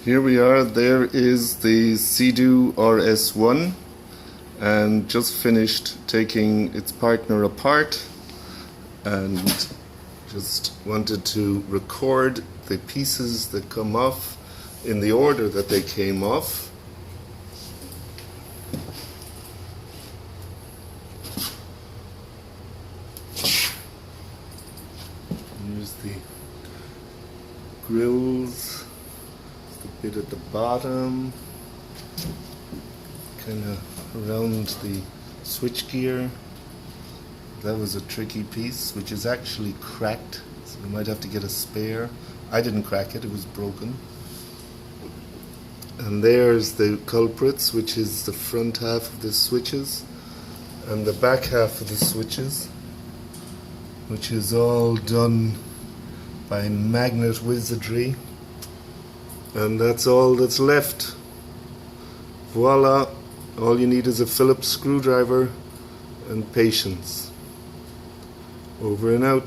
Here we are, there is the Seadoo RS1, and just finished taking its partner apart and just wanted to record the pieces that come off in the order that they came off. Here's the grills, the bit at the bottom, kind of around the switchgear. That was a tricky piece, which is actually cracked, so you might have to get a spare. I didn't crack it, it was broken. And there's the culprits, which is the front half of the switches and the back half of the switches, which is all done by magnet wizardry. And that's all that's left. Voila! All you need is a Phillips screwdriver and patience. Over and out.